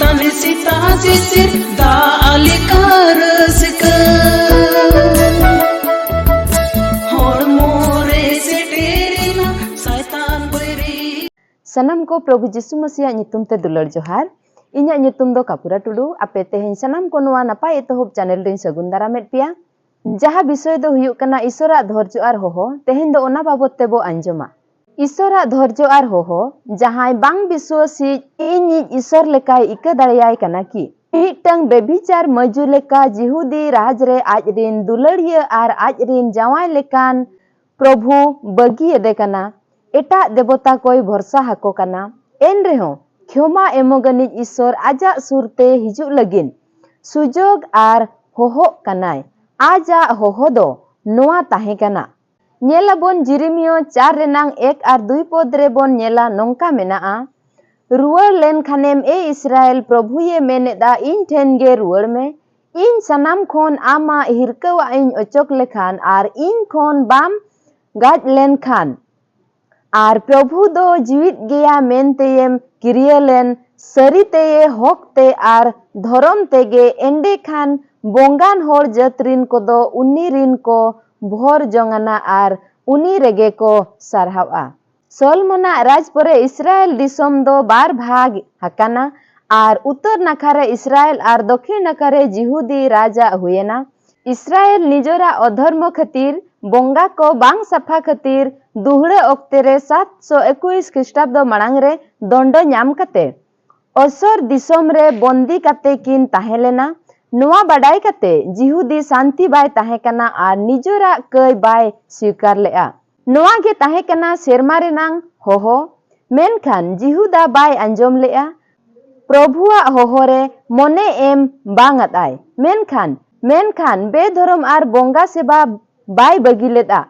Sani sita sisir da alikar sika hormore seterina saitan boiri Sanam ko Prabhu Jisu Masiha nyutum te dulur johar. Inya nyutum do Kapura Tudu. Ape tehen sanam ko noa napai etohop channel rin sagun daramet pia. Jaha bisoy do huyuk kana Isora dhorjo ar hoho. Tehen do ona babot tebo anjoma. Isora dhorjo ar hoho. Jahai bang biswasi inyi Isor lekai ika darayai kana ki. Mitang bebicar maju leka Jihudi rajre ajrin dulariya ar ajrin jawai lekan Prabhu bagi ede kana. Eta debota koi bhorsa hako kana. En reho Khoma emoganij Isor aja surte hiju lagin. Sujog ar hoho kanai. Aja hoho do noa tahe kana. Nyela bon Jeremia 4 renang 1 ar 2 pod re bon nyela nongka menaa. Ruar len khanem e Israel Prabhu ye meneda in ten ge ruar me. In sanam khon ama hirkawa in ochok lekhan ar in khon bam gaj len khan. Ar Prabhu do jiwit geya menteyem kirielen sariteye hokte ar dhorom tege ende khan bongan hor jatrin kodo uni rin ko bhor jongana ar uni rege ko sarhawa. Solmona raj pore Israel disom do bar bhag hakana ar uttor nakare Israel ar dokhin nakare Jihudi raja huyena. Israel nijora adharmo khatir bonga ko bang safa khatir दुहड़े ओक्ते रे 721 ख्रीष्टाब्द मांग रे दंड नाम कते असर दिसोम रे बंदी कते किन ताहेलेना नोआ बडाई कते जिहुदी शांति बाय ताहे कना आर निजोरा कय बाय स्वीकार लेआ नोआ गे ताहे कना सेरमा रे नांग होहो मेनखान जिहुदा बाय अंजोम लेआ प्रभुआ होहो रे मने एम बांगत आय मेनखान बेधरम आर बोंगा सेबा बाय बगी लेदा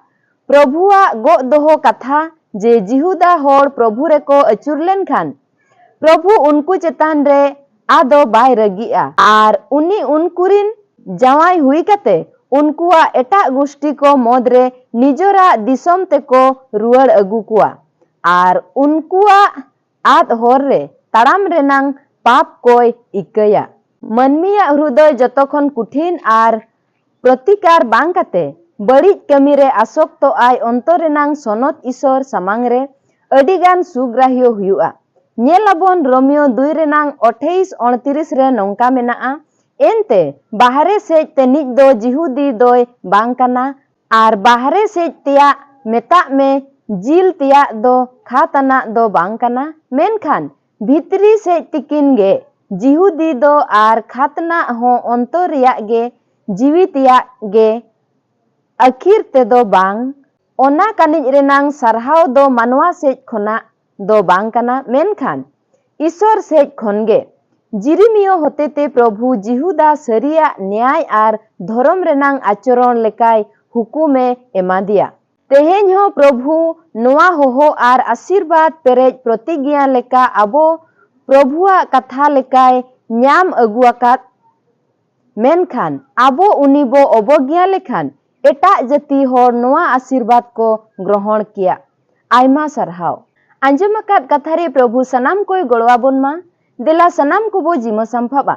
प्रभुआ गो दोहो कथा जे जिहुदा होड़ प्रभु रे को अचुर लेन खान प्रभु उनको चेतान रे आदो बाय रगिया आर उनी उनकुरिन जवाई हुई कते उनकुआ एटा गोष्ठी को मोद रे निजोरा दिसोम ते को रुआड़ अगु कुआ आर उनकुआ आद होर रे ताड़ाम रे नांग पाप कोय इकया मनमिया हृदय जतोखन कुठिन आर प्रतिकार बांग कते बड़ी कमी रे आसक्तो आय अंतर रेनांग सनत ईश्वर सामांग रे अडिगान सुग्राह्य हुआ नेलाबन रोमियो 2 रेनांग 28 29 रे नोंका मेनाआ एनते बाहरे से तेनिज दो जिहुदी दोय बांग कना आर बाहरे से तिया मेता में जिल तिया दो खातना दो बांग कना मेनखान भीतरी से तिकिन गे जिहुदी दो आर खातना हो अंतर रिया गे जीवितिया गे अखिर ते दो बांग ओना कानिज रेनांग सरहाव दो मानवा सेज खना दो बांग कना मेनखान ईश्वर सेज खनगे जिरिमियो होते ते प्रभु जिहुदा सरिया न्याय आर धर्म रेनांग आचरण लेकाय हुकुमे एमा दिया तेहेन हो प्रभु नोआ होहो आर आशीर्वाद पेरेज प्रतिज्ञा लेका अबो प्रभुआ कथा लेकाय न्याम अगुआकात मेनखान अबो उनिबो अवज्ञा लेखान एटा जति होर नोआ आशीर्वाद को ग्रहण किया आयमा सरहाव आंजमाकात कथारे प्रभु सनाम कोई गड़वाबन मा देला सनाम को बो जिम संफाबा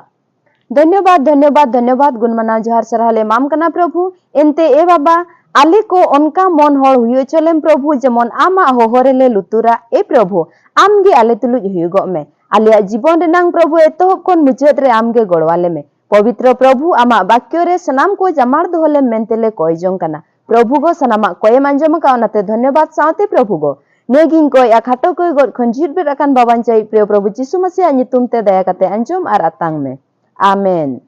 धन्यवाद धन्यवाद धन्यवाद गुणमाना जोहार सरहाले माम कना प्रभु एनते ए बाबा आले को उनका मन होर हुयो चलेम प्रभु जेमन आमा होहरेले लुतुरा ए प्रभु आमगे आले तुलुज हुयुगो मे आले जीवन रेनांग प्रभु एतोहब कोन मुचाद रे आमगे गड़वाले मे पवित्र प्रभु आमा वाक्य रे सनाम को जमार दोहले मेंतेले कोय जों कना प्रभु गो सनामा कोय मांजम का ओनाते धन्यवाद साथे प्रभु गो नेगिंग कोय आखाटो कोय गड खंजिर बे रकान बाबान चाइ प्रिय प्रभु जिसु मसीह नितुम ते दया कते अंजम आर अतांग में आमेन।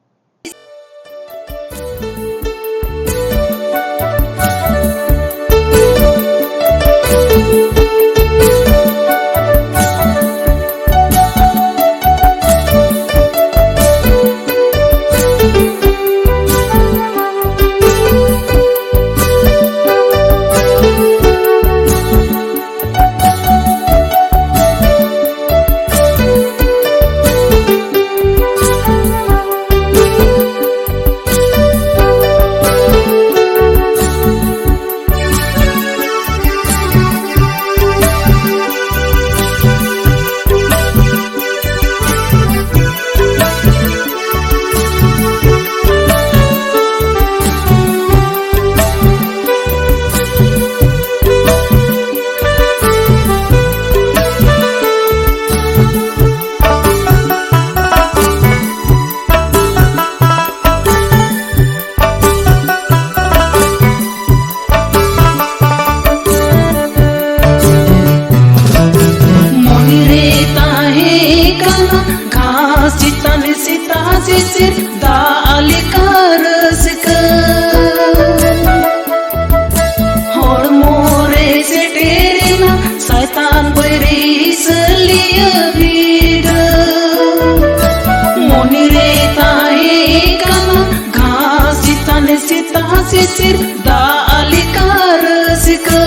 sisir dalika rasika hormore seterina saitan beri selia vida monire tahe kana ghas tane sita sisir dalika rasika